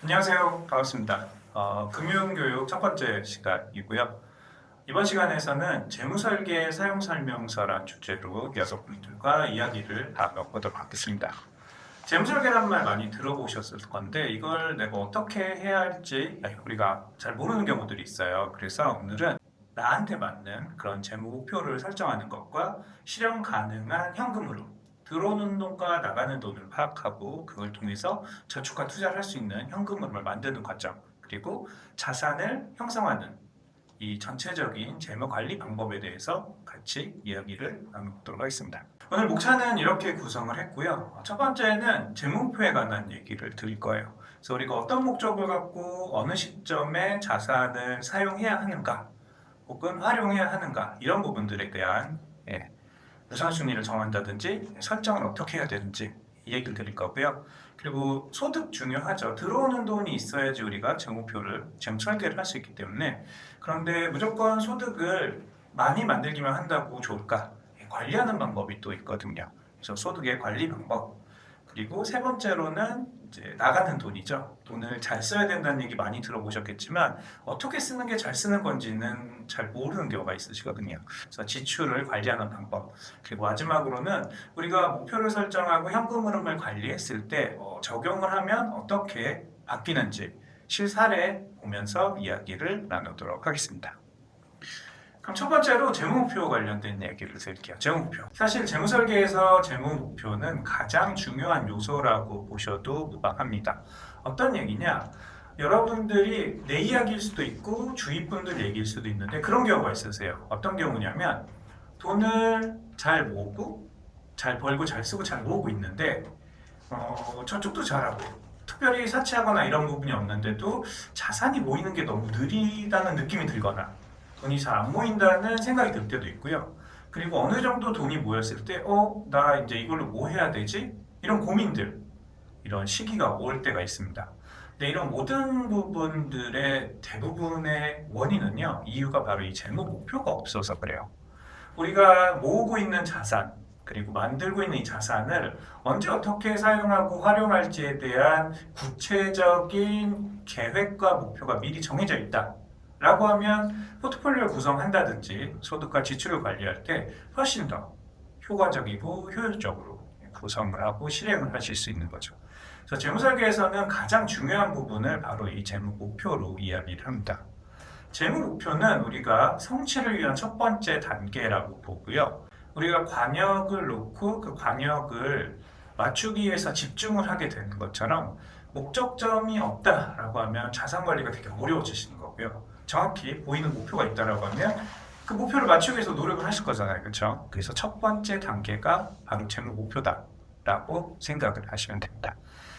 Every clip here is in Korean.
안녕하세요. 반갑습니다. 금융교육 첫 번째 시간이고요. 이번 시간에서는 재무설계 사용설명서란 주제로 여러분들과 이야기를 나눠보도록 하겠습니다. 재무설계란 말 많이 들어보셨을 건데 이걸 내가 어떻게 해야 할지 우리가 잘 모르는 경우들이 있어요. 그래서 오늘은 나한테 맞는 그런 재무 목표를 설정하는 것과 실현 가능한 현금으로 들어오는 돈과 나가는 돈을 파악하고 그걸 통해서 저축과 투자를 할 수 있는 현금흐름을 만드는 과정, 그리고 자산을 형성하는 이 전체적인 재무 관리 방법에 대해서 같이 이야기를 나눠보도록 하겠습니다. 오늘 목차는 이렇게 구성을 했고요. 첫 번째는 재무 목표에 관한 얘기를 드릴 거예요. 그래서 우리가 어떤 목적을 갖고 어느 시점에 자산을 사용해야 하는가, 혹은 활용해야 하는가, 이런 부분들에 대한 우선순위를 정한다든지 설정을 어떻게 해야 되는지 이 얘기를 드릴 거고요. 그리고 소득 중요하죠. 들어오는 돈이 있어야지 우리가 재무표를 재무 설계를 할 수 있기 때문에. 그런데 무조건 소득을 많이 만들기만 한다고 좋을까? 관리하는 방법이 또 있거든요. 그래서 소득의 관리 방법. 그리고 세 번째로는 이제 나가는 돈이죠. 돈을 잘 써야 된다는 얘기 많이 들어보셨겠지만 어떻게 쓰는 게 잘 쓰는 건지는 잘 모르는 경우가 있으시거든요. 그래서 지출을 관리하는 방법. 그리고 마지막으로는 우리가 목표를 설정하고 현금 흐름을 관리했을 때 적용을 하면 어떻게 바뀌는지 실사례 보면서 이야기를 나누도록 하겠습니다. 그럼 첫 번째로 재무목표 관련된 얘기를 드릴게요. 재무목표. 사실 재무설계에서 재무목표는 가장 중요한 요소라고 보셔도 무방합니다. 어떤 얘기냐? 여러분들이 내 이야기일 수도 있고 주위 분들 얘기일 수도 있는데 그런 경우가 있으세요. 어떤 경우냐면 돈을 잘 모으고 잘 벌고 잘 쓰고 잘 모으고 있는데 저쪽도 잘하고 특별히 사치하거나 이런 부분이 없는데도 자산이 모이는 게 너무 느리다는 느낌이 들거나 돈이 잘 안 모인다는 생각이 들 때도 있고요. 그리고 어느 정도 돈이 모였을 때, 나 이제 이걸로 뭐 해야 되지? 이런 고민들, 이런 시기가 올 때가 있습니다. 근데 이런 모든 부분들의 대부분의 원인은요, 이유가 바로 이 재무 목표가 없어서 그래요. 우리가 모으고 있는 자산, 그리고 만들고 있는 이 자산을 언제 어떻게 사용하고 활용할지에 대한 구체적인 계획과 목표가 미리 정해져 있다. 라고 하면 포트폴리오 구성한다든지 소득과 지출을 관리할 때 훨씬 더 효과적이고 효율적으로 구성을 하고 실행을 하실 수 있는 거죠. 그래서 재무설계에서는 가장 중요한 부분을 바로 이 재무 목표로 이야기를 합니다. 재무 목표는 우리가 성취를 위한 첫 번째 단계라고 보고요. 우리가 관역을 놓고 그 관역을 맞추기 위해서 집중을 하게 되는 것처럼 목적점이 없다라고 하면 자산 관리가 되게 어려워지시는 거고요. 정확히 보이는 목표가 있다라고 하면 그 목표를 맞추기 위해서 노력을 하실 거잖아요. 그렇죠? 그래서 첫 번째 단계가 바로 재무 목표다라고 생각을 하시면 됩니다.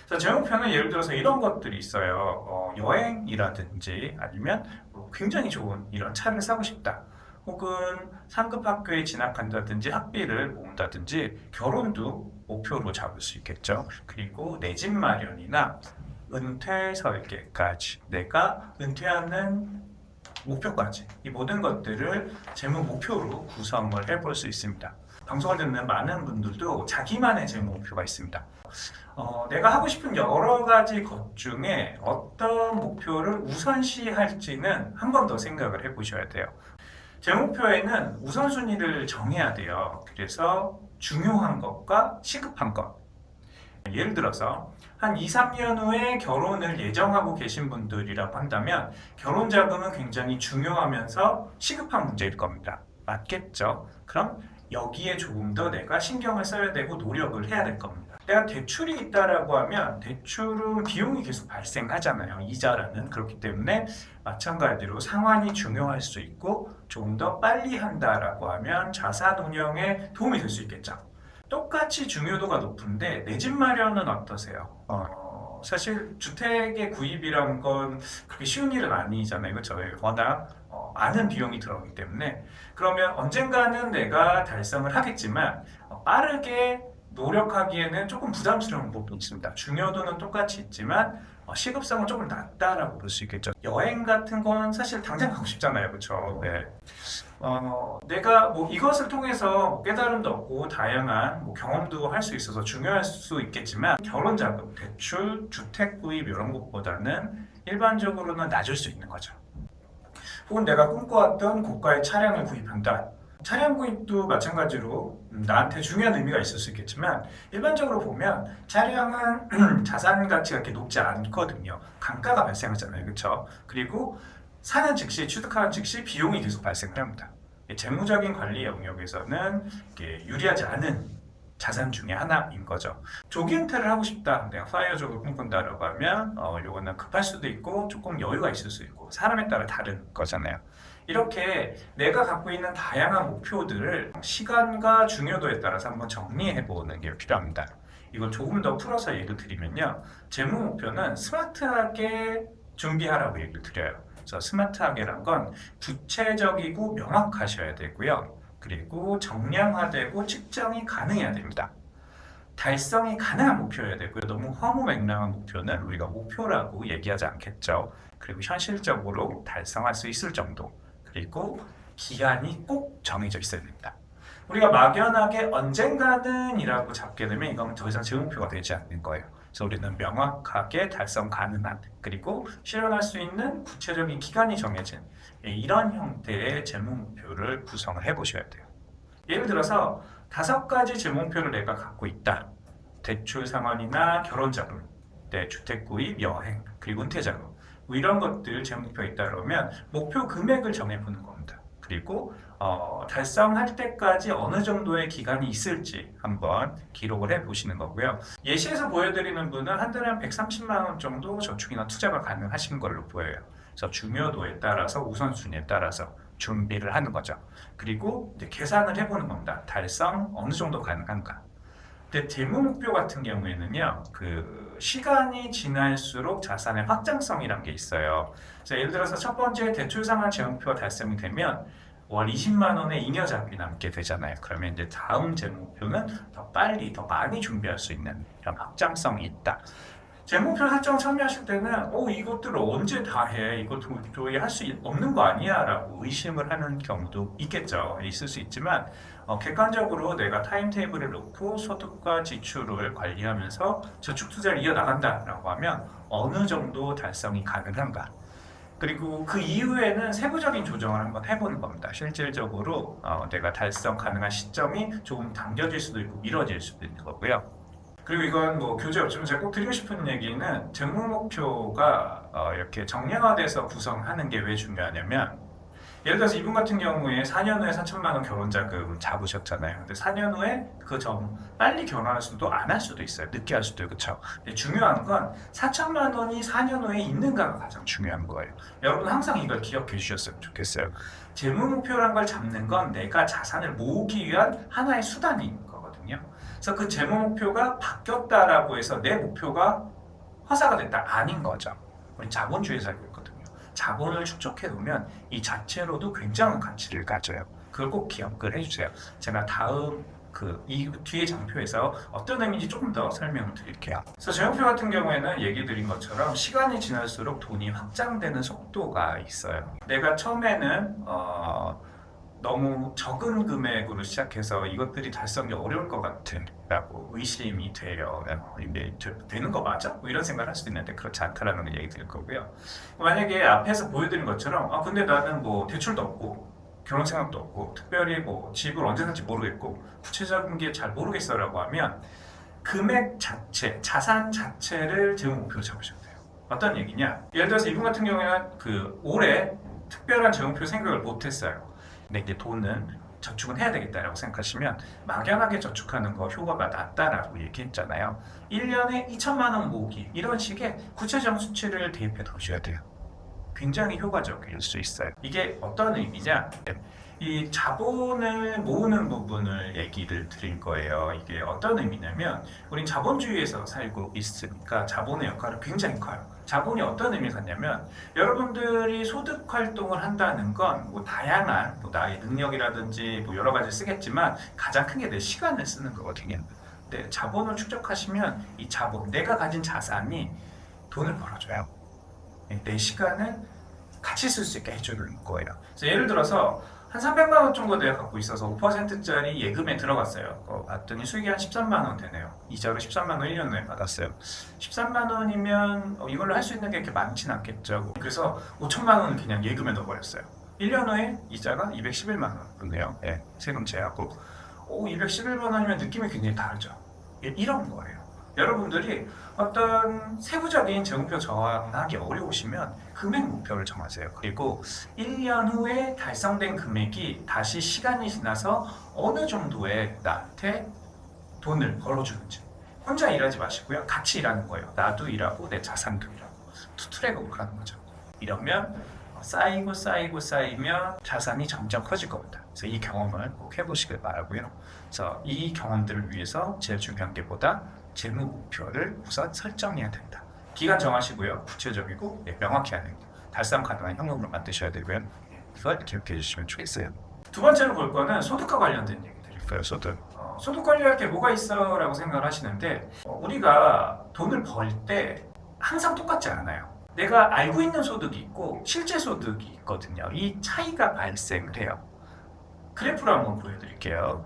그래서 재무 목표는 예를 들어서 이런 것들이 있어요. 여행이라든지 아니면 굉장히 좋은 이런 차를 사고 싶다. 혹은 상급 학교에 진학한다든지 학비를 모은다든지 결혼도 목표로 잡을 수 있겠죠. 그리고 내 집 마련이나 은퇴 설계까지 내가 은퇴하는 목표까지 이 모든 것들을 재무 목표로 구성을 해볼 수 있습니다. 방송을 듣는 많은 분들도 자기만의 재무 목표가 있습니다. 내가 하고 싶은 여러 가지 것 중에 어떤 목표를 우선시할지는 한 번 더 생각을 해보셔야 돼요. 재무 목표에는 우선순위를 정해야 돼요. 그래서 중요한 것과 시급한 것. 예를 들어서 한 2, 3년 후에 결혼을 예정하고 계신 분들이라고 한다면 결혼 자금은 굉장히 중요하면서 시급한 문제일 겁니다. 맞겠죠? 그럼 여기에 조금 더 내가 신경을 써야 되고 노력을 해야 될 겁니다. 내가 대출이 있다라고 하면 대출은 비용이 계속 발생하잖아요. 이자라는. 그렇기 때문에 마찬가지로 상환이 중요할 수 있고 조금 더 빨리 한다라고 하면 자산 운영에 도움이 될 수 있겠죠. 똑같이 중요도가 높은데 내 집 마련은 어떠세요? 사실 주택의 구입이란 건 그렇게 쉬운 일은 아니잖아요. 그렇죠? 워낙 많은 비용이 들어가기 때문에 그러면 언젠가는 내가 달성을 하겠지만 빠르게 노력하기에는 조금 부담스러운 부분이 있습니다. 중요도는 똑같이 있지만 시급성은 조금 낮다라고 볼 수 있겠죠. 여행 같은 건 사실 당장 가고 싶잖아요, 그렇죠? 네. 내가 뭐 이것을 통해서 깨달음도 얻고 다양한 뭐 경험도 할 수 있어서 중요할 수 있겠지만 결혼 자금, 대출, 주택 구입 이런 것보다는 일반적으로는 낮을 수 있는 거죠. 혹은 내가 꿈꿔왔던 고가의 차량을 구입한다. 차량 구입도 마찬가지로 나한테 중요한 의미가 있을 수 있겠지만 일반적으로 보면 차량은 자산 가치가 그렇게 높지 않거든요. 감가가 발생하잖아요. 그렇죠? 그리고 사는 즉시 취득하는 즉시 비용이 계속 발생을 합니다. 재무적인 관리 영역에서는 유리하지 않은 자산 중에 하나인 거죠. 조기 은퇴를 하고 싶다, 내가 파이어족을 꿈꾼다라고 하면 요거는 급할 수도 있고 조금 여유가 있을 수 있고 사람에 따라 다른 거잖아요. 이렇게 내가 갖고 있는 다양한 목표들을 시간과 중요도에 따라서 한번 정리해 보는 게 필요합니다. 이걸 조금 더 풀어서 얘기를 드리면요, 재무 목표는 스마트하게 준비하라고 얘기를 드려요. 그래서 스마트하게란 건 구체적이고 명확하셔야 되고요. 그리고 정량화되고 측정이 가능해야 됩니다. 달성이 가능한 목표여야 되고요. 너무 허무맹랑한 목표는 우리가 목표라고 얘기하지 않겠죠. 그리고 현실적으로 달성할 수 있을 정도, 그리고 기한이 꼭 정해져 있어야 됩니다. 우리가 막연하게 언젠가는 이라고 잡게 되면 이건 더 이상 제 목표가 되지 않는 거예요. 그래서 우리는 명확하게 달성 가능한, 그리고 실현할 수 있는 구체적인 기간이 정해진 이런 형태의 재무 목표를 구성을 해보셔야 돼요. 예를 들어서 5가지 재무 목표를 내가 갖고 있다. 대출 상환이나 결혼 자금, 주택 구입, 여행, 그리고 은퇴 자금, 뭐 이런 것들 재무 목표가 있다 그러면 목표 금액을 정해보는 겁니다. 그리고 달성할 때까지 어느 정도의 기간이 있을지 한번 기록을 해보시는 거고요. 예시에서 보여드리는 분은 한 달에 한 130만 원 정도 저축이나 투자가 가능하신 걸로 보여요. 그래서 중요도에 따라서 우선순위에 따라서 준비를 하는 거죠. 그리고 이제 계산을 해보는 겁니다. 달성 어느 정도 가능한가. 근데 재무 목표 같은 경우에는요, 시간이 지날수록 자산의 확장성이란 게 있어요. 그래서 예를 들어서 첫 번째 대출 상환 재무 목표가 달성이 되면 월 20만 원의 잉여 자금이 남게 되잖아요. 그러면 이제 다음 재무 목표는 더 빨리, 더 많이 준비할 수 있는 이런 확장성이 있다. 재무 목표 설정 참여하실 때는 이것들을 언제 다 해? 이것도 도저히 할 수 없는 거 아니야? 라고 의심을 하는 경우도 있겠죠. 있을 수 있지만 객관적으로 내가 타임테이블을 놓고 소득과 지출을 관리하면서 저축 투자를 이어나간다 라고 하면 어느 정도 달성이 가능한가? 그리고 그 이후에는 세부적인 조정을 한번 해보는 겁니다. 실질적으로 내가 달성 가능한 시점이 조금 당겨질 수도 있고 미뤄질 수도 있는 거고요. 그리고 이건 뭐 교재 없지만 제가 꼭 드리고 싶은 얘기는 재무 목표가 이렇게 정량화돼서 구성하는 게 왜 중요하냐면, 예를 들어서 이분 같은 경우에 4년 후에 4천만 원 결혼 자금 잡으셨잖아요. 근데 4년 후에 빨리 결혼할 수도 안 할 수도 있어요. 늦게 할 수도 있고, 그렇죠. 근데 중요한 건 4천만 원이 4년 후에 있는가가 가장 중요한 거예요. 여러분 항상 이걸 기억해 주셨으면 좋겠어요. 재무 목표란 걸 잡는 건 내가 자산을 모으기 위한 하나의 수단인 거거든요. 그래서 그 재무 목표가 바뀌었다라고 해서 내 목표가 허사가 됐다, 아닌 거죠. 우리 자본주의에 살고 있거든요. 자본을 축적해 놓으면 이 자체로도 굉장한 가치를 가져요. 그걸 꼭 기억을 해주세요. 제가 다음 이 뒤에 장표에서 어떤 의미인지 조금 더 설명을 드릴게요. 그래서 재무표 같은 경우에는 얘기 드린 것처럼 시간이 지날수록 돈이 확장되는 속도가 있어요. 내가 처음에는 너무 적은 금액으로 시작해서 이것들이 달성이 어려울 것 같으라고 의심이 돼요. 이게 되는 거 맞아? 뭐 이런 생각을 할 수도 있는데 그렇지 않다라는 얘기 드릴 거고요. 만약에 앞에서 보여드린 것처럼 근데 나는 뭐 대출도 없고 결혼 생각도 없고 특별히 뭐 집을 언제 살지 모르겠고 구체적인 게 잘 모르겠어라고 하면 금액 자체, 자산 자체를 재무 목표로 잡으셔야 돼요. 어떤 얘기냐? 예를 들어서 이분 같은 경우에는 올해 특별한 재무 목표 생각을 못했어요. 근데 이제 돈은 저축은 해야 되겠다라고 생각하시면 막연하게 저축하는 거 효과가 낮다라고 얘기했잖아요. 1년에 2천만 원 모으기, 이런 식의 구체적인 수치를 대입해 두셔야 돼요. 굉장히 효과적일 수 있어요. 이게 어떤 의미냐? 이 자본을 모으는 부분을 얘기를 드릴 거예요. 이게 어떤 의미냐면 우린 자본주의에서 살고 있으니까 자본의 역할은 굉장히 커요. 자본이 어떤 의미가 있냐면 여러분들이 소득 활동을 한다는 건 뭐 다양한 나의 능력이라든지 뭐 여러 가지 쓰겠지만 가장 큰 게 내 시간을 쓰는 거거든요. 네, 자본을 축적하시면 이 자본, 내가 가진 자산이 돈을 벌어줘요. 네, 내 시간을 같이 쓸 수 있게 해주는 거예요. 그래서 예를 들어서 한 300만 원 정도 내가 갖고 있어서 5%짜리 예금에 들어갔어요. 봤더니 수익이 한 13만 원 되네요. 이자로 13만 원 1년 내에 받았어요. 13만 원이면 이걸로 할 수 있는 게 그렇게 많진 않겠죠. 그래서 5천만 원을 그냥 예금에 넣어버렸어요. 1년 후에 이자가 211만 원이네요. 예, 세금 제하고. 211만 원이면 느낌이 굉장히 다르죠. 이런 거예요. 여러분들이 어떤 세부적인 재무표 정하기 어려우시면 금액 목표를 정하세요. 그리고 1년 후에 달성된 금액이 다시 시간이 지나서 어느 정도의 나한테 돈을 벌어주는지. 혼자 일하지 마시고요. 같이 일하는 거예요. 나도 일하고 내 자산도 일하고 투트랙으로 가는 거죠. 이러면 쌓이면 자산이 점점 커질 겁니다. 그래서 이 경험을 꼭 해보시길 바라고요. 그래서 이 경험들을 위해서 제일 중요한 게 보다 재무 목표를 우선 설정해야 된다. 기간 정하시고요. 구체적이고 명확히 하는 거. 달성 가능한 현금으로 만드셔야 되고요. 이걸 기억해 주시면 좋겠어요. 두 번째로 볼 거는 소득과 관련된 얘기들이고요. 소득 관리할 게 뭐가 있어? 라고 생각을 하시는데 우리가 돈을 벌 때 항상 똑같지 않아요. 내가 알고 있는 소득이 있고 실제 소득이 있거든요. 이 차이가 발생을 해요. 그래프로 한번 보여드릴게요.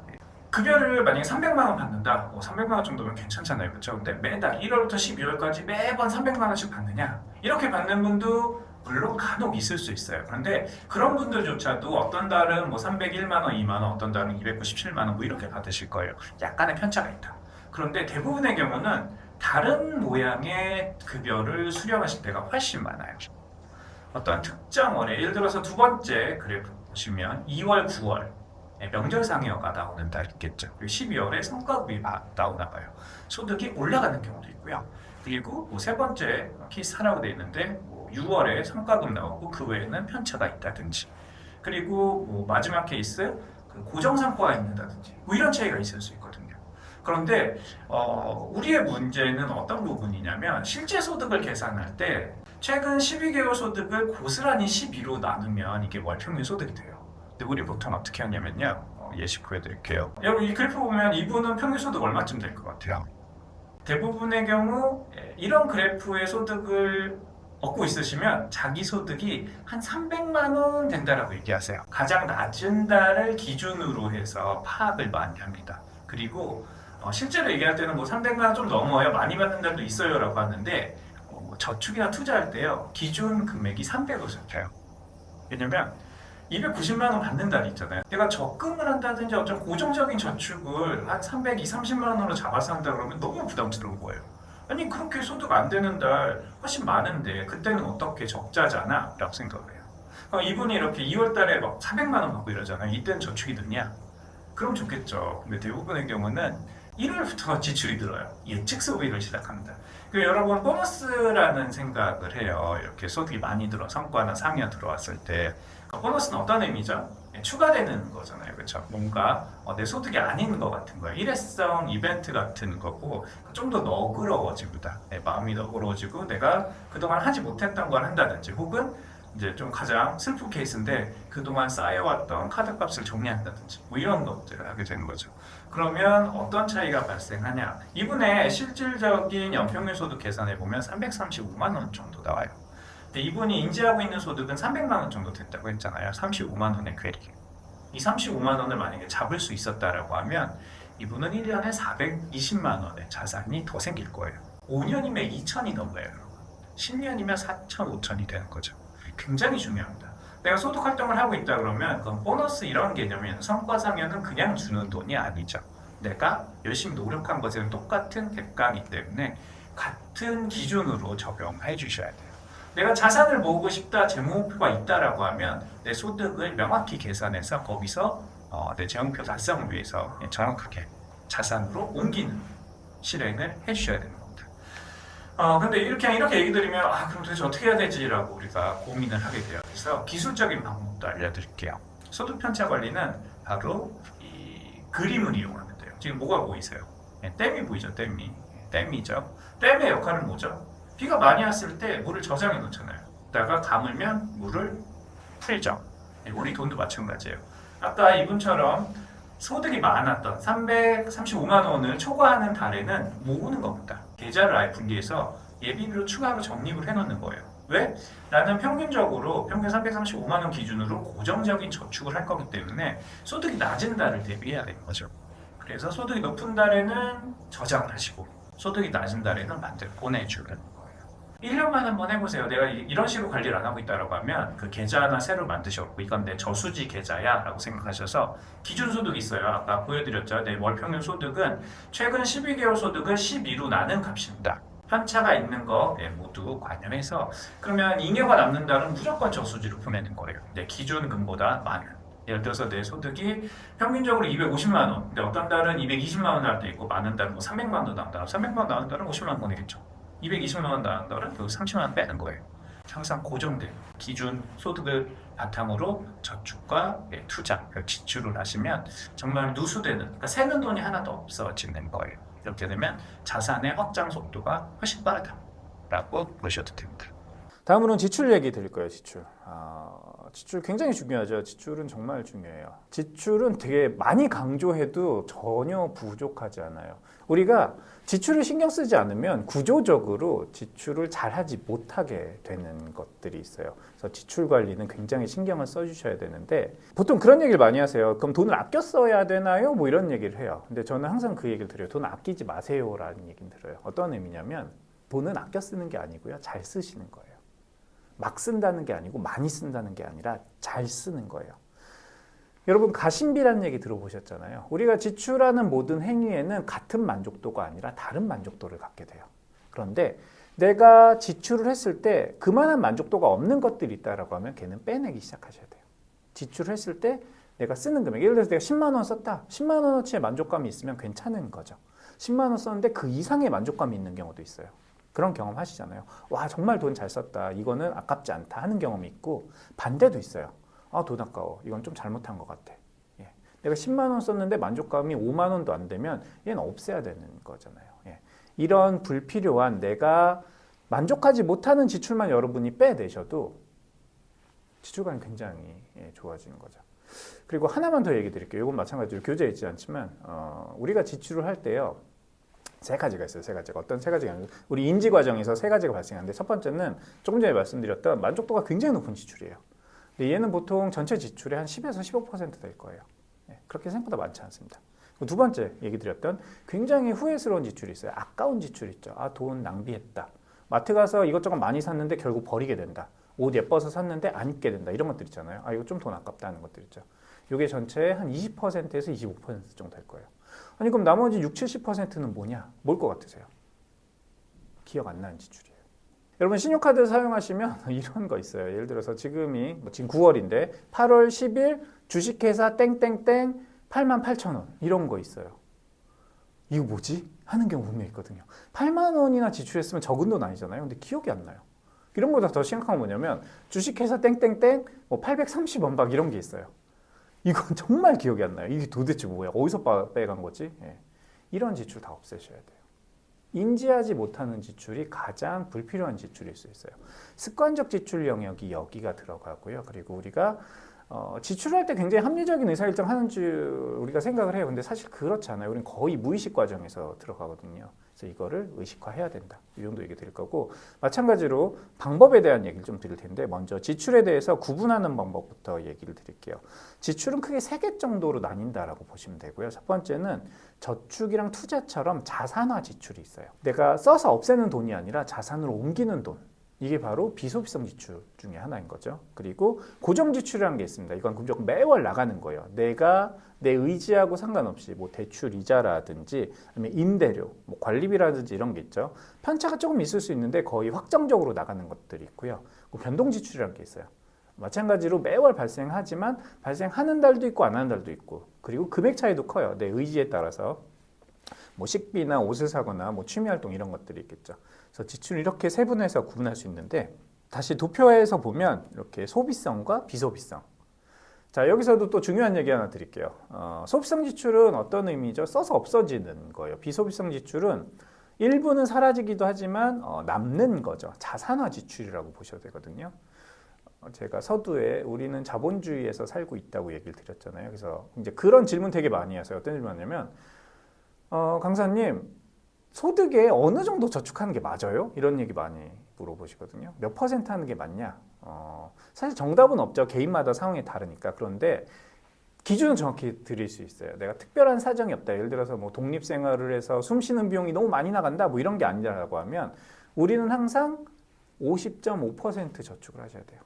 급여를 만약에 300만 원 받는다. 300만 원 정도면 괜찮잖아요. 그렇죠? 근데 매달 1월부터 12월까지 매번 300만 원씩 받느냐? 이렇게 받는 분도 물론 간혹 있을 수 있어요. 그런데 그런 분들조차도 어떤 달은 301만 원, 2만 원, 어떤 달은 297만 원 이렇게 받으실 거예요. 약간의 편차가 있다. 그런데 대부분의 경우는 다른 모양의 급여를 수령하실 때가 훨씬 많아요. 어떤 특정 월에 예를 들어서 두 번째 그래프 보시면 2월, 9월 명절 상여가 나오는 달 있겠죠. 그리고 12월에 성과급이 나오나 봐요. 소득이 올라가는 경우도 있고요. 그리고 세 번째 케이스 하라고 되어 있는데 6월에 성과급 나오고 그 외에는 편차가 있다든지, 그리고 마지막 케이스 고정상과가 있는다든지 이런 차이가 있을 수 있거든요. 그런데 우리의 문제는 어떤 부분이냐면 실제 소득을 계산할 때 최근 12개월 소득을 고스란히 12로 나누면 이게 월평균 소득이 돼요. 근데 우리 보통 어떻게 하냐면요. 예시 보여드릴게요. 여러분 이 그래프 보면 이분은 평균 소득 얼마쯤 될 것 같아요? 대부분의 경우 이런 그래프의 소득을 얻고 있으시면 자기 소득이 한 300만 원 된다라고 얘기하세요. 가장 낮은 달을 기준으로 해서 파악을 많이 합니다. 그리고 실제로 얘기할 때는 300만 원 좀 넘어요. 많이 받는 달도 있어요 라고 하는데 저축이나 투자할 때요. 기준 금액이 300으로 잡혀요. 왜냐면 290만 원 받는 달이 있잖아요. 내가 적금을 한다든지 어떤 고정적인 저축을 한 330만 원으로 잡아서 한다 그러면 너무 부담스러운 거예요. 아니 그렇게 소득 안 되는 달 훨씬 많은데 그때는 어떻게 적자잖아 라고 생각을 해요. 이분이 이렇게 2월 달에 400만 원 받고 이러잖아요. 이때는 저축이 늦냐? 그럼 좋겠죠. 근데 대부분의 경우는 1월부터 지출이 들어요. 예측 소비를 시작합니다. 여러분 보너스라는 생각을 해요. 이렇게 소득이 많이 들어 성과나 상여 들어왔을 때 보너스는 어떤 의미죠? 추가되는 거잖아요. 그렇죠? 뭔가 내 소득이 아닌 것 같은 거예요. 일회성 이벤트 같은 거고 좀 더 너그러워지고다. 내 마음이 너그러워지고 내가 그동안 하지 못했던 걸 한다든지 혹은 이제 좀 가장 슬픈 케이스인데 그동안 쌓여왔던 카드값을 정리한다든지 이런 것들을 하게 되는 거죠. 그러면 어떤 차이가 발생하냐? 이분의 실질적인 연평균 소득 계산해 보면 335만 원 정도 나와요. 근데 이분이 인지하고 있는 소득은 300만 원 정도 된다고 했잖아요. 35만 원의 퀘리. 이 35만 원을 만약에 잡을 수 있었다라고 하면 이분은 1년에 420만 원의 자산이 더 생길 거예요. 5년이면 2천이 넘어요. 10년이면 4천, 5천이 되는 거죠. 굉장히 중요합니다. 내가 소득 활동을 하고 있다 그러면 그건 보너스 이런 개념이나 성과상여는 그냥 주는 돈이 아니죠. 내가 열심히 노력한 것에는 똑같은 대가이기 때문에 같은 기준으로 적용해 주셔야 돼요. 내가 자산을 모으고 싶다, 재무 목표가 있다라고 하면 내 소득을 명확히 계산해서 거기서 내 재무표 달성을 위해서 정확하게 자산으로 옮기는 실행을 해주셔야 되는 겁니다. 근데 이렇게 얘기 드리면 그럼 도대체 어떻게 해야 되지라고 우리가 고민을 하게 돼요. 그래서 기술적인 방법도 알려드릴게요. 소득 편차 관리는 바로 이 그림을 이용하면 돼요. 지금 뭐가 보이세요? 댐이 보이죠? 댐이죠. 댐의 역할은 뭐죠? 비가 많이 왔을 때 물을 저장해 놓잖아요. 다가 가물면 물을 풀죠. 우리 돈도 마찬가지예요. 아까 이분처럼 소득이 많았던 335만 원을 초과하는 달에는 모으는 겁니다. 계좌를 아예 분리해서 예비비로 추가로 적립을 해놓는 거예요. 왜? 나는 평균 335만 원 기준으로 고정적인 저축을 할 거기 때문에 소득이 낮은 달을 대비해야 되는 거죠. 그래서 소득이 높은 달에는 저장을 하시고 소득이 낮은 달에는 만들어 보내주는 거예요. 1년만 한번 해보세요. 내가 이런 식으로 관리를 안 하고 있다고 하면 그 계좌 하나 새로 만드셨고 이건 내 저수지 계좌야 라고 생각하셔서 기준소득이 있어요. 아까 보여드렸죠. 내 월 평균 소득은 최근 12개월 소득은 12로 나눈 값입니다. 편차가 있는 거 모두 관여해서 그러면 잉여가 남는 달은 무조건 저수지로 보내는 거예요. 내 기준금보다 많은. 예를 들어서 내 소득이 평균적으로 250만 원, 근데 어떤 달은 220만 원 날도 있고 많은 달은 뭐 300만 원 나온다. 300만 원 나온 달은 50만 원 보내겠죠. 220만 원 나온 달은 그 30만 원 빼는 거예요. 항상 고정된 기준 소득을 바탕으로 저축과 투자, 지출을 하시면 정말 누수되는, 그러니까 새는 돈이 하나도 없어지는 거예요. 이렇게 되면 자산의 확장 속도가 훨씬 빠르다라고 보셔도 됩니다. 다음으로는 지출 얘기 드릴 거예요. 지출 굉장히 중요하죠. 지출은 정말 중요해요. 지출은 되게 많이 강조해도 전혀 부족하지 않아요. 우리가 지출을 신경 쓰지 않으면 구조적으로 지출을 잘하지 못하게 되는 것들이 있어요. 그래서 지출 관리는 굉장히 신경을 써주셔야 되는데 보통 그런 얘기를 많이 하세요. 그럼 돈을 아껴 써야 되나요? 뭐 이런 얘기를 해요. 근데 저는 항상 그 얘기를 드려요. 돈 아끼지 마세요라는 얘기를 들어요. 어떤 의미냐면 돈은 아껴 쓰는 게 아니고요. 잘 쓰시는 거예요. 막 쓴다는 게 아니고 많이 쓴다는 게 아니라 잘 쓰는 거예요. 여러분 가심비라는 얘기 들어보셨잖아요. 우리가 지출하는 모든 행위에는 같은 만족도가 아니라 다른 만족도를 갖게 돼요. 그런데 내가 지출을 했을 때 그만한 만족도가 없는 것들이 있다라고 하면 걔는 빼내기 시작하셔야 돼요. 지출을 했을 때 내가 쓰는 금액, 예를 들어서 내가 10만 원 썼다. 10만 원어치의 만족감이 있으면 괜찮은 거죠. 10만 원 썼는데 그 이상의 만족감이 있는 경우도 있어요. 그런 경험 하시잖아요. 와 정말 돈 잘 썼다. 이거는 아깝지 않다 하는 경험이 있고 반대도 있어요. 아 돈 아까워. 이건 좀 잘못한 것 같아. 예. 내가 10만 원 썼는데 만족감이 5만 원도 안 되면 얘는 없애야 되는 거잖아요. 예. 이런 불필요한 내가 만족하지 못하는 지출만 여러분이 빼내셔도 지출관이 굉장히 좋아지는 거죠. 그리고 하나만 더 얘기 드릴게요. 이건 마찬가지로 교재에 있지 않지만 우리가 지출을 할 때요. 세 가지가 있어요. 세 가지가. 어떤 세 가지가 아니고 우리 인지 과정에서 세 가지가 발생하는데 첫 번째는 조금 전에 말씀드렸던 만족도가 굉장히 높은 지출이에요. 근데 얘는 보통 전체 지출의 한 10에서 15%될 거예요. 그렇게 생각보다 많지 않습니다. 두 번째 얘기 드렸던 굉장히 후회스러운 지출이 있어요. 아까운 지출 있죠. 아, 돈 낭비했다. 마트 가서 이것저것 많이 샀는데 결국 버리게 된다. 옷 예뻐서 샀는데 안 입게 된다. 이런 것들 있잖아요. 아, 이거 좀 돈 아깝다 하는 것들 있죠. 이게 전체의 한 20%에서 25% 정도 될 거예요. 아니 그럼 나머지 60, 70%는 뭐냐? 뭘 것 같으세요? 기억 안 나는 지출이에요. 여러분 신용카드 사용하시면 이런 거 있어요. 예를 들어서 지금 9월인데 8월 10일 주식회사 땡땡땡 88,000원 이런 거 있어요. 이거 뭐지? 하는 경우 분명히 있거든요. 8만 원이나 지출했으면 적은 돈 아니잖아요. 근데 기억이 안 나요. 이런 거보다 더 심각한 건 뭐냐면 주식회사 땡땡땡 830원 박 이런 게 있어요. 이건 정말 기억이 안 나요. 이게 도대체 뭐야? 어디서 빼간 거지? 예. 이런 지출 다 없애셔야 돼요. 인지하지 못하는 지출이 가장 불필요한 지출일 수 있어요. 습관적 지출 영역이 여기가 들어가고요. 그리고 우리가 지출할 때 굉장히 합리적인 의사결정 하는 줄 우리가 생각을 해요. 근데 사실 그렇지 않아요. 우리는 거의 무의식 과정에서 들어가거든요. 그래서 이거를 의식화해야 된다. 이 정도 얘기 드릴 거고 마찬가지로 방법에 대한 얘기를 좀 드릴 텐데 먼저 지출에 대해서 구분하는 방법부터 얘기를 드릴게요. 지출은 크게 3개 정도로 나뉜다라고 보시면 되고요. 첫 번째는 저축이랑 투자처럼 자산화 지출이 있어요. 내가 써서 없애는 돈이 아니라 자산으로 옮기는 돈. 이게 바로 비소비성 지출 중에 하나인 거죠. 그리고 고정 지출이라는 게 있습니다. 이건 무조건 매월 나가는 거예요. 내가 내 의지하고 상관없이 뭐 대출 이자라든지 아니면 임대료, 뭐 관리비라든지 이런 게 있죠. 편차가 조금 있을 수 있는데 거의 확정적으로 나가는 것들이 있고요. 변동 지출이라는 게 있어요. 마찬가지로 매월 발생하지만 발생하는 달도 있고 안 하는 달도 있고 그리고 금액 차이도 커요. 내 의지에 따라서 뭐 식비나 옷을 사거나 뭐 취미활동 이런 것들이 있겠죠. 그래서 지출을 이렇게 세분해서 구분할 수 있는데 다시 도표에서 보면 이렇게 소비성과 비소비성. 자 여기서도 또 중요한 얘기 하나 드릴게요. 소비성 지출은 어떤 의미죠? 써서 없어지는 거예요. 비소비성 지출은 일부는 사라지기도 하지만 남는 거죠. 자산화 지출이라고 보셔도 되거든요. 제가 서두에 우리는 자본주의에서 살고 있다고 얘기를 드렸잖아요. 그래서 이제 그런 질문 되게 많이 하세요. 어떤 질문 하냐면 강사님 소득에 어느 정도 저축하는 게 맞아요? 이런 얘기 많이 물어보시거든요. 몇 퍼센트 하는 게 맞냐? 사실 정답은 없죠. 개인마다 상황이 다르니까. 그런데 기준은 정확히 드릴 수 있어요. 내가 특별한 사정이 없다. 예를 들어서 뭐 독립생활을 해서 숨 쉬는 비용이 너무 많이 나간다. 뭐 이런 게 아니라고 하면 우리는 항상 50.5% 저축을 하셔야 돼요.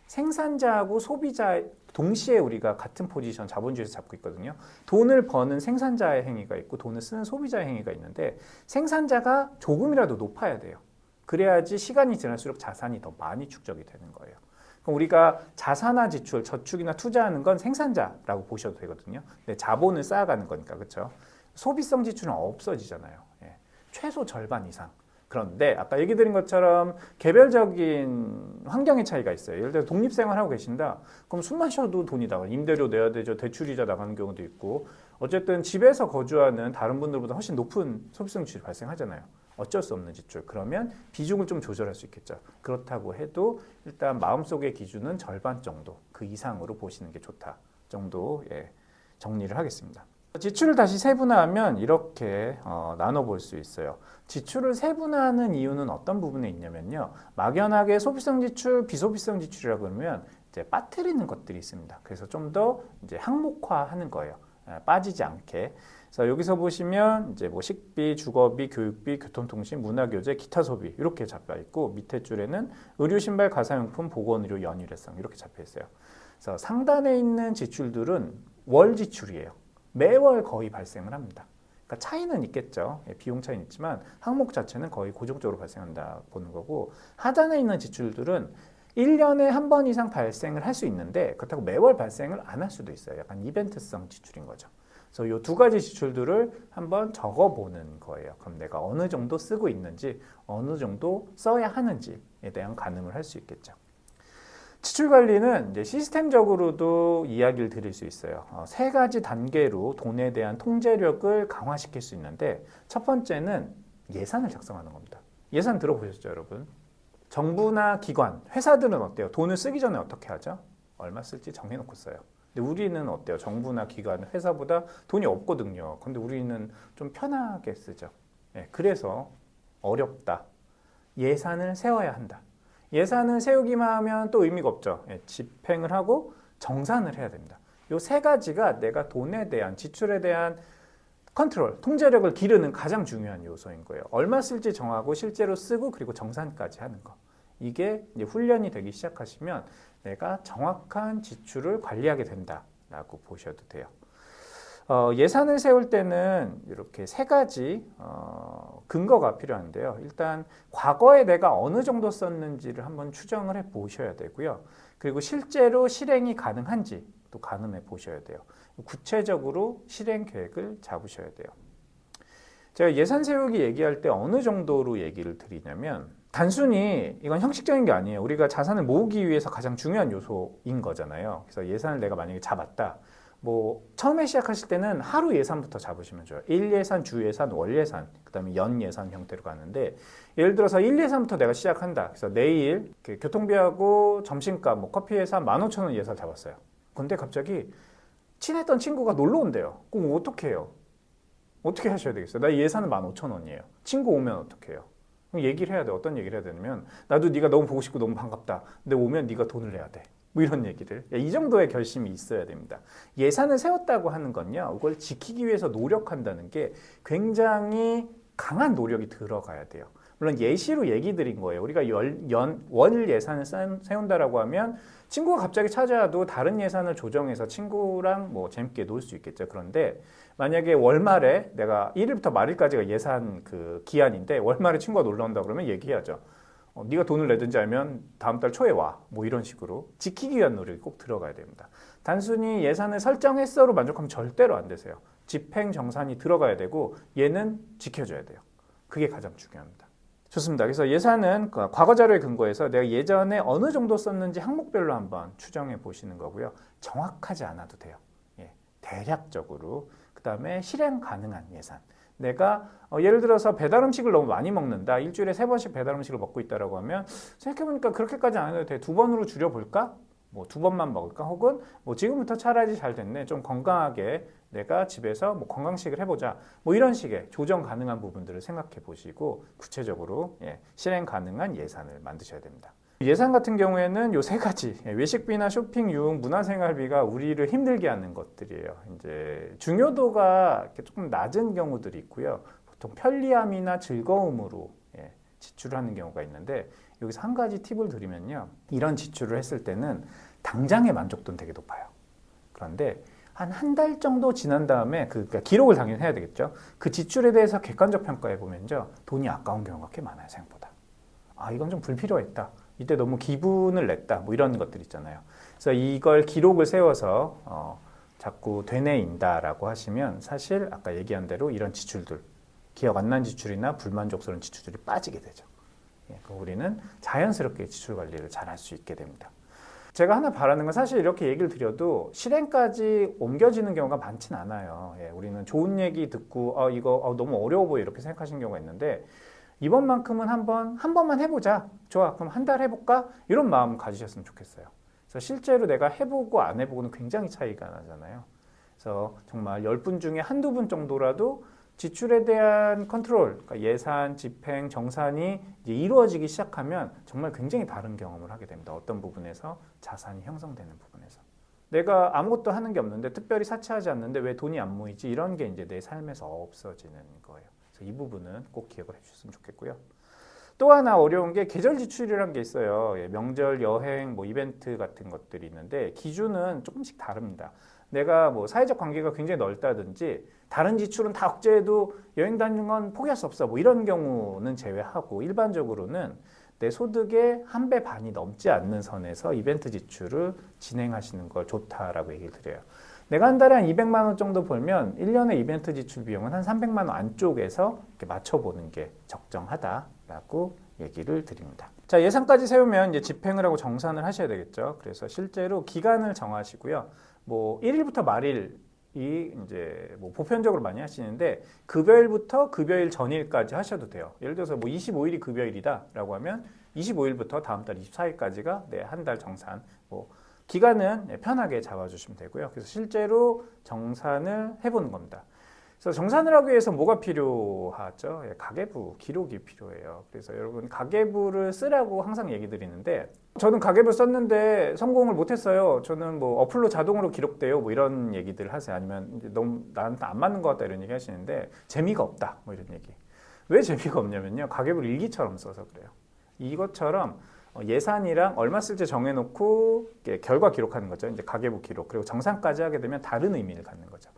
생산자하고 소비자 동시에 우리가 같은 포지션 자본주의에서 잡고 있거든요. 돈을 버는 생산자의 행위가 있고 돈을 쓰는 소비자의 행위가 있는데 생산자가 조금이라도 높아야 돼요. 그래야지 시간이 지날수록 자산이 더 많이 축적이 되는 거예요. 그럼 우리가 자산화 지출, 저축이나 투자하는 건 생산자라고 보셔도 되거든요. 근데 자본을 쌓아가는 거니까 그렇죠. 소비성 지출은 없어지잖아요. 예. 최소 절반 이상. 그런데 아까 얘기 드린 것처럼 개별적인 환경의 차이가 있어요. 예를 들어 독립생활하고 계신다. 그럼 숨만 쉬어도 돈이 나가요. 임대료 내야 되죠. 대출이자 나가는 경우도 있고. 어쨌든 집에서 거주하는 다른 분들보다 훨씬 높은 소비성 지출이 발생하잖아요. 어쩔 수 없는 지출. 그러면 비중을 좀 조절할 수 있겠죠. 그렇다고 해도 일단 마음속의 기준은 절반 정도, 그 이상으로 보시는 게 좋다 정도 정리를 하겠습니다. 지출을 다시 세분화하면 이렇게 나눠볼 수 있어요. 지출을 세분화하는 이유는 어떤 부분에 있냐면요. 막연하게 소비성 지출, 비소비성 지출이라고 그러면 이제 빠뜨리는 것들이 있습니다. 그래서 좀 더 이제 항목화하는 거예요. 빠지지 않게. 그래서 여기서 보시면 이제 뭐 식비, 주거비, 교육비, 교통통신, 문화교재, 기타 소비 이렇게 잡혀 있고 밑에 줄에는 의류, 신발, 가사용품, 보건의료, 연일회성 이렇게 잡혀 있어요. 그래서 상단에 있는 지출들은 월 지출이에요. 매월 거의 발생을 합니다. 그러니까 차이는 있겠죠. 비용 차이는 있지만 항목 자체는 거의 고정적으로 발생한다 보는 거고 하단에 있는 지출들은 1년에 한 번 이상 발생을 할 수 있는데 그렇다고 매월 발생을 안 할 수도 있어요. 약간 이벤트성 지출인 거죠. 그래서 이 두 가지 지출들을 한번 적어보는 거예요. 그럼 내가 어느 정도 쓰고 있는지 어느 정도 써야 하는지에 대한 가늠을 할 수 있겠죠. 지출 관리는 이제 시스템적으로도 이야기를 드릴 수 있어요. 세 가지 단계로 돈에 대한 통제력을 강화시킬 수 있는데 첫 번째는 예산을 작성하는 겁니다. 예산 들어보셨죠, 여러분? 정부나 기관, 회사들은 어때요? 돈을 쓰기 전에 어떻게 하죠? 얼마 쓸지 정해놓고 써요. 근데 우리는 어때요? 정부나 기관, 회사보다 돈이 없거든요. 근데 우리는 좀 편하게 쓰죠. 그래서 어렵다. 예산을 세워야 한다. 예산을 세우기만 하면 또 의미가 없죠. 집행을 하고 정산을 해야 됩니다. 이 세 가지가 내가 돈에 대한 지출에 대한 컨트롤, 통제력을 기르는 가장 중요한 요소인 거예요. 얼마 쓸지 정하고 실제로 쓰고 그리고 정산까지 하는 거. 이게 이제 훈련이 되기 시작하시면 내가 정확한 지출을 관리하게 된다라고 보셔도 돼요. 예산을 세울 때는 이렇게 세 가지 근거가 필요한데요. 일단 과거에 내가 어느 정도 썼는지를 한번 추정을 해 보셔야 되고요. 그리고 실제로 실행이 가능한지 또 가늠해 보셔야 돼요. 구체적으로 실행 계획을 잡으셔야 돼요. 제가 예산 세우기 얘기할 때 어느 정도로 얘기를 드리냐면 단순히 이건 형식적인 게 아니에요. 우리가 자산을 모으기 위해서 가장 중요한 요소인 거잖아요. 그래서 예산을 내가 만약에 잡았다. 뭐 처음에 시작하실 때는 하루 예산부터 잡으시면 좋아요. 일 예산, 주 예산, 월 예산, 그다음에 연 예산 형태로 가는데 예를 들어서 일 예산부터 내가 시작한다. 그래서 내일 교통비하고 점심값, 뭐 커피 예산 15,000원 예산 잡았어요. 근데 갑자기 친했던 친구가 놀러 온대요. 그럼 어떻게 해요? 어떻게 하셔야 되겠어요? 나 예산은 15,000원이에요. 친구 오면 어떻게 해요? 그럼 얘기를 해야 돼. 어떤 얘기를 해야 되냐면 나도 네가 너무 보고 싶고 너무 반갑다. 근데 오면 네가 돈을 내야 돼. 뭐 이런 얘기를. 이 정도의 결심이 있어야 됩니다. 예산을 세웠다고 하는 건요. 이걸 지키기 위해서 노력한다는 게 굉장히 강한 노력이 들어가야 돼요. 물론 예시로 얘기 드린 거예요. 우리가 월 예산을 세운다라고 하면 친구가 갑자기 찾아와도 다른 예산을 조정해서 친구랑 뭐 재밌게 놀 수 있겠죠. 그런데 만약에 월말에 내가 1일부터 말일까지가 예산 그 기한인데 월말에 친구가 놀러 온다 그러면 얘기해야죠. 네가 돈을 내든지 알면 다음 달 초에 와. 뭐 이런 식으로 지키기 위한 노력이 꼭 들어가야 됩니다. 단순히 예산을 설정했어로 만족하면 절대로 안 되세요. 집행 정산이 들어가야 되고 얘는 지켜줘야 돼요. 그게 가장 중요합니다. 좋습니다. 그래서 예산은 과거 자료에 근거해서 내가 예전에 어느 정도 썼는지 항목별로 한번 추정해 보시는 거고요. 정확하지 않아도 돼요. 대략적으로. 그 다음에 실행 가능한 예산. 내가 예를 들어서 배달 음식을 너무 많이 먹는다. 일주일에 3번씩 배달 음식을 먹고 있다라고 하면 생각해보니까 그렇게까지 안 해도 돼. 2번으로 줄여볼까? 뭐 2번만 먹을까? 혹은 뭐 지금부터 차라리 잘 됐네. 좀 건강하게 내가 집에서 뭐 건강식을 해보자. 뭐 이런 식의 조정 가능한 부분들을 생각해 보시고 구체적으로 실행 가능한 예산을 만드셔야 됩니다. 예산 같은 경우에는 요 3가지 외식비나 쇼핑, 유흥, 문화생활비가 우리를 힘들게 하는 것들이에요. 이제 중요도가 이렇게 조금 낮은 경우들이 있고요. 보통 편리함이나 즐거움으로 지출을 하는 경우가 있는데 여기서 한 가지 팁을 드리면요. 이런 지출을 했을 때는 당장의 만족도는 되게 높아요. 그런데 한 달 정도 지난 다음에 그러니까 기록을 당연히 해야 되겠죠. 그 지출에 대해서 객관적 평가해 보면요. 돈이 아까운 경우가 꽤 많아요. 생각보다. 아, 이건 좀 불필요했다. 이때 너무 기분을 냈다. 뭐 이런 것들 있잖아요. 그래서 이걸 기록을 세워서 자꾸 되뇌인다라고 하시면 사실 아까 얘기한 대로 이런 지출들, 기억 안 난 지출이나 불만족스러운 지출들이 빠지게 되죠. 그럼 우리는 자연스럽게 지출 관리를 잘 할 수 있게 됩니다. 제가 하나 바라는 건 사실 이렇게 얘기를 드려도 실행까지 옮겨지는 경우가 많진 않아요. 우리는 좋은 얘기 듣고 이거 너무 어려워 보여 이렇게 생각하시는 경우가 있는데 이번만큼은 한 번만 해보자. 좋아. 그럼 한 달 해볼까? 이런 마음 가지셨으면 좋겠어요. 그래서 실제로 내가 해보고 안 해보고는 굉장히 차이가 나잖아요. 그래서 정말 10분 중에 한두 분 정도라도 지출에 대한 컨트롤, 그러니까 예산, 집행, 정산이 이제 이루어지기 시작하면 정말 굉장히 다른 경험을 하게 됩니다. 어떤 부분에서 자산이 형성되는 부분에서. 내가 아무것도 하는 게 없는데 특별히 사치하지 않는데 왜 돈이 안 모이지? 이런 게 이제 내 삶에서 없어지는 거예요. 그래서 이 부분은 꼭 기억을 해주셨으면 좋겠고요. 또 하나 어려운 게 계절 지출이라는 게 있어요. 명절, 여행, 뭐 이벤트 같은 것들이 있는데 기준은 조금씩 다릅니다. 내가 뭐 사회적 관계가 굉장히 넓다든지 다른 지출은 다 억제해도 여행 다니는 건 포기할 수 없어. 뭐 이런 경우는 제외하고 일반적으로는 내 소득의 1배 반이 넘지 않는 선에서 이벤트 지출을 진행하시는 걸 좋다라고 얘기를 드려요. 내가 한 달에 한 200만 원 정도 벌면 1년에 이벤트 지출 비용은 한 300만 원 안쪽에서 이렇게 맞춰보는 게 적정하다라고 얘기를 드립니다. 자, 예산까지 세우면 이제 집행을 하고 정산을 하셔야 되겠죠. 그래서 실제로 기간을 정하시고요. 뭐 1일부터 말일이 이제 뭐 보편적으로 많이 하시는데 급여일부터 급여일 전일까지 하셔도 돼요. 예를 들어서 뭐 25일이 급여일이다라고 하면 25일부터 다음 달 24일까지가 내 한 달 정산. 뭐 기간은 편하게 잡아주시면 되고요. 그래서 실제로 정산을 해보는 겁니다. 그래서 정산을 하기 위해서 뭐가 필요하죠? 가계부 기록이 필요해요. 그래서 여러분 가계부를 쓰라고 항상 얘기 드리는데 저는 가계부 썼는데 성공을 못했어요. 저는 뭐 어플로 자동으로 기록돼요. 뭐 이런 얘기들 하세요. 아니면 이제 너무 나한테 안 맞는 것 같다 이런 얘기 하시는데 재미가 없다. 뭐 이런 얘기. 왜 재미가 없냐면요. 가계부를 일기처럼 써서 그래요. 이것처럼 예산이랑 얼마 쓸지 정해놓고 결과 기록하는 거죠. 이제 가계부 기록 그리고 정산까지 하게 되면 다른 의미를 갖는 거죠.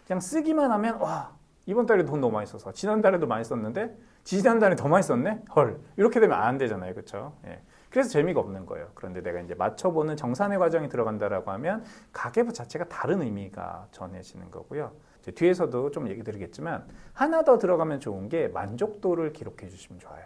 그냥 쓰기만 하면 와 이번 달에 돈 너무 많이 써서 지난달에도 많이 썼는데 지난달에 더 많이 썼네? 헐 이렇게 되면 안 되잖아요. 그렇죠? 그래서 재미가 없는 거예요. 그런데 내가 이제 맞춰보는 정산의 과정이 들어간다라고 하면 가계부 자체가 다른 의미가 전해지는 거고요. 이제 뒤에서도 좀 얘기 드리겠지만 하나 더 들어가면 좋은 게 만족도를 기록해 주시면 좋아요.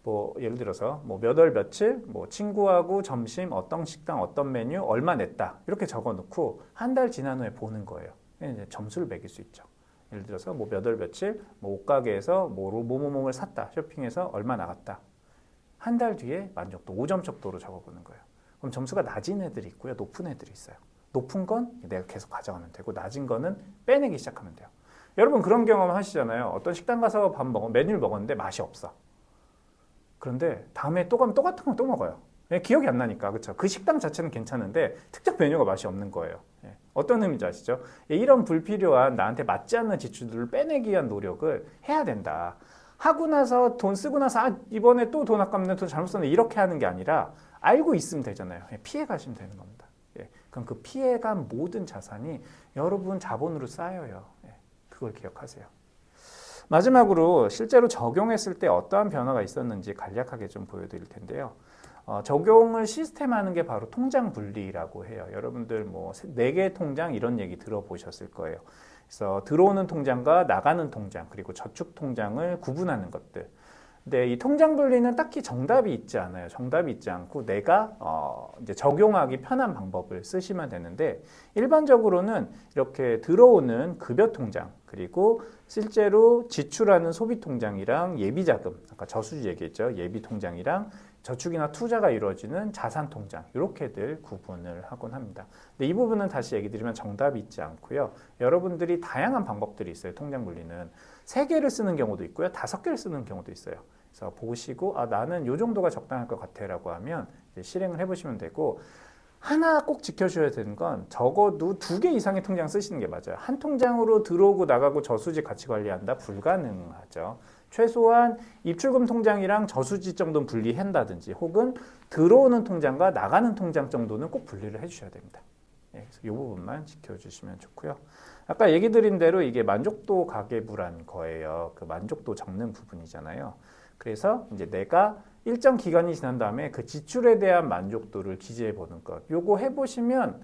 뭐 예를 들어서 뭐 몇 월 며칠 뭐 친구하고 점심 어떤 식당 어떤 메뉴 얼마 냈다 이렇게 적어놓고 한 달 지난 후에 보는 거예요. 이제 점수를 매길 수 있죠. 예를 들어서 뭐 몇 월 며칠 뭐 옷가게에서 뭐를 샀다 쇼핑해서 얼마 나갔다 한 달 뒤에 만족도 5점 척도로 적어보는 거예요. 그럼 점수가 낮은 애들이 있고요, 높은 애들이 있어요. 높은 건 내가 계속 가져가면 되고 낮은 거는 빼내기 시작하면 돼요. 여러분 그런 경험 하시잖아요. 어떤 식당 가서 메뉴를 먹었는데 맛이 없어. 그런데 다음에 또 가면 똑같은 거 또 먹어요. 기억이 안 나니까. 그렇죠? 그 식당 자체는 괜찮은데 특정 메뉴가 맛이 없는 거예요. 어떤 의미인지 아시죠? 이런 불필요한 나한테 맞지 않는 지출들을 빼내기 위한 노력을 해야 된다. 하고 나서 돈 쓰고 나서 이번에 또 돈 아깝네 돈 잘못 썼네 이렇게 하는 게 아니라 알고 있으면 되잖아요. 피해 가시면 되는 겁니다. 그럼 그 피해간 모든 자산이 여러분 자본으로 쌓여요. 그걸 기억하세요. 마지막으로 실제로 적용했을 때 어떠한 변화가 있었는지 간략하게 좀 보여드릴 텐데요. 적용을 시스템하는 게 바로 통장 분리라고 해요. 여러분들 뭐 4개의 통장 이런 얘기 들어보셨을 거예요. 그래서 들어오는 통장과 나가는 통장 그리고 저축 통장을 구분하는 것들. 근데 이 통장 분리는 딱히 정답이 있지 않아요. 정답이 있지 않고 내가 이제 적용하기 편한 방법을 쓰시면 되는데 일반적으로는 이렇게 들어오는 급여 통장 그리고 실제로 지출하는 소비 통장이랑 예비 자금, 아까 저수지 얘기했죠. 예비 통장이랑 저축이나 투자가 이루어지는 자산 통장 이렇게들 구분을 하곤 합니다. 근데 이 부분은 다시 얘기 드리면 정답이 있지 않고요. 여러분들이 다양한 방법들이 있어요. 통장 분리는 3개를 쓰는 경우도 있고요. 5개를 쓰는 경우도 있어요. 그래서 보시고 나는 요 정도가 적당할 것 같아라고 하면 이제 실행을 해보시면 되고 하나 꼭 지켜줘야 되는 건 적어도 2개 이상의 통장 쓰시는 게 맞아요. 한 통장으로 들어오고 나가고 저수지 같이 관리한다? 불가능하죠. 최소한 입출금 통장이랑 저수지 정도는 분리한다든지 혹은 들어오는 통장과 나가는 통장 정도는 꼭 분리를 해주셔야 됩니다. 그래서 이 부분만 지켜주시면 좋고요. 아까 얘기 드린 대로 이게 만족도 가계부란 거예요. 그 만족도 적는 부분이잖아요. 그래서 이제 내가 일정 기간이 지난 다음에 그 지출에 대한 만족도를 기재해 보는 것. 요거 해보시면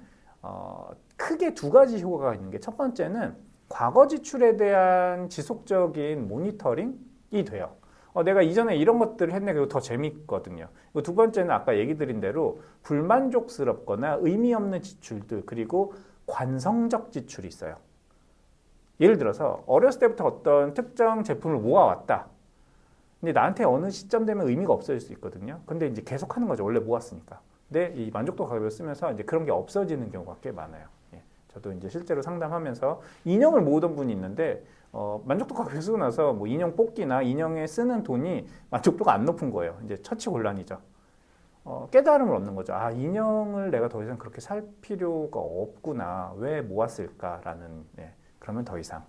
크게 2가지 효과가 있는 게 첫 번째는 과거 지출에 대한 지속적인 모니터링이 돼요. 내가 이전에 이런 것들을 했네. 그리고 더 재밌거든요. 그리고 2번째는 아까 얘기 드린 대로 불만족스럽거나 의미 없는 지출들 그리고 관성적 지출이 있어요. 예를 들어서 어렸을 때부터 어떤 특정 제품을 모아왔다. 근데 나한테 어느 시점 되면 의미가 없어질 수 있거든요. 근데 이제 계속 하는 거죠. 원래 모았으니까. 근데 이 만족도 가격을 쓰면서 이제 그런 게 없어지는 경우가 꽤 많아요. 저도 이제 실제로 상담하면서 인형을 모으던 분이 있는데 만족도 가격을 쓰고 나서 뭐 인형 뽑기나 인형에 쓰는 돈이 만족도가 안 높은 거예요. 이제 처치곤란이죠. 깨달음을 얻는 거죠. 인형을 내가 더 이상 그렇게 살 필요가 없구나. 왜 모았을까라는 그러면 더 이상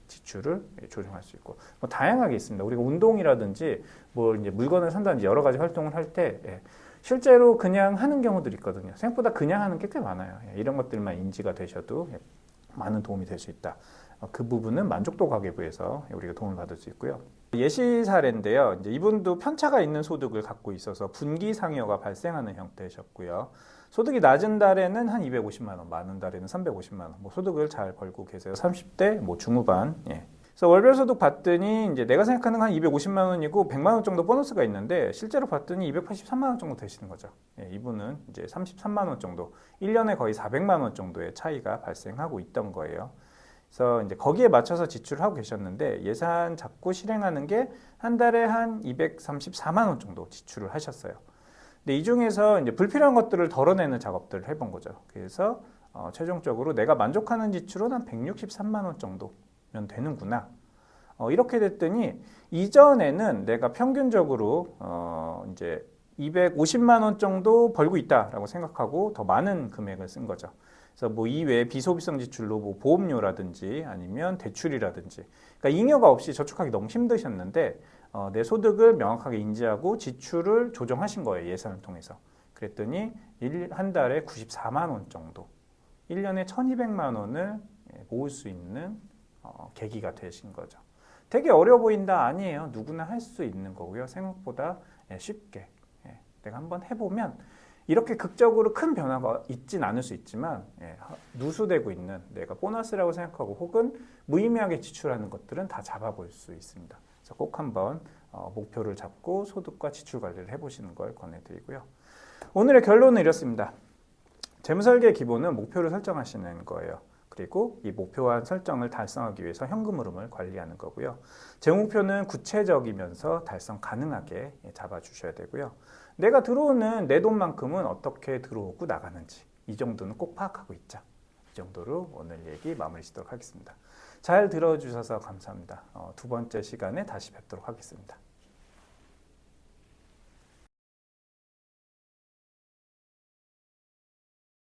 지출을 조정할 수 있고 뭐 다양하게 있습니다. 우리가 운동이라든지 뭐 이제 물건을 산다든지 여러 가지 활동을 할 때 실제로 그냥 하는 경우들이 있거든요. 생각보다 그냥 하는 게 꽤 많아요. 이런 것들만 인지가 되셔도 많은 도움이 될 수 있다. 그 부분은 만족도 가계부에서 우리가 도움을 받을 수 있고요. 예시 사례인데요. 이제 이분도 편차가 있는 소득을 갖고 있어서 분기상여가 발생하는 형태셨고요. 소득이 낮은 달에는 한 250만 원, 많은 달에는 350만 원. 뭐 소득을 잘 벌고 계세요. 30대 뭐 중후반. 그래서 월별 소득 봤더니 이제 내가 생각하는 건 한 250만 원이고 100만 원 정도 보너스가 있는데 실제로 봤더니 283만 원 정도 되시는 거죠. 이분은 이제 33만 원 정도, 1년에 거의 400만 원 정도의 차이가 발생하고 있던 거예요. 그래서 이제 거기에 맞춰서 지출을 하고 계셨는데 예산 잡고 실행하는 게 한 달에 한 234만 원 정도 지출을 하셨어요. 근데 이 중에서 이제 불필요한 것들을 덜어내는 작업들을 해본 거죠. 그래서 최종적으로 내가 만족하는 지출은 한 163만 원 정도면 되는구나. 이렇게 됐더니 이전에는 내가 평균적으로 이제 250만 원 정도 벌고 있다라고 생각하고 더 많은 금액을 쓴 거죠. 그래서 뭐 이외에 비소비성 지출로 뭐 보험료라든지 아니면 대출이라든지, 그러니까 잉여가 없이 저축하기 너무 힘드셨는데 내 소득을 명확하게 인지하고 지출을 조정하신 거예요. 예산을 통해서. 그랬더니 한 달에 94만 원 정도, 1년에 1200만 원을 모을 수 있는 계기가 되신 거죠. 되게 어려워 보인다? 아니에요. 누구나 할 수 있는 거고요. 생각보다 쉽게 내가 한번 해보면 이렇게 극적으로 큰 변화가 있진 않을 수 있지만 누수되고 있는 내가 보너스라고 생각하고 혹은 무의미하게 지출하는 것들은 다 잡아볼 수 있습니다. 그래서 꼭 한번 목표를 잡고 소득과 지출 관리를 해보시는 걸 권해드리고요. 오늘의 결론은 이렇습니다. 재무설계의 기본은 목표를 설정하시는 거예요. 그리고 이 목표와 설정을 달성하기 위해서 현금 흐름을 관리하는 거고요. 재무목표는 구체적이면서 달성 가능하게 잡아주셔야 되고요. 내가 들어오는 내 돈만큼은 어떻게 들어오고 나가는지 이 정도는 꼭 파악하고 있자. 이 정도로 오늘 얘기 마무리 짓도록 하겠습니다. 잘 들어주셔서 감사합니다. 2번째 시간에 다시 뵙도록 하겠습니다.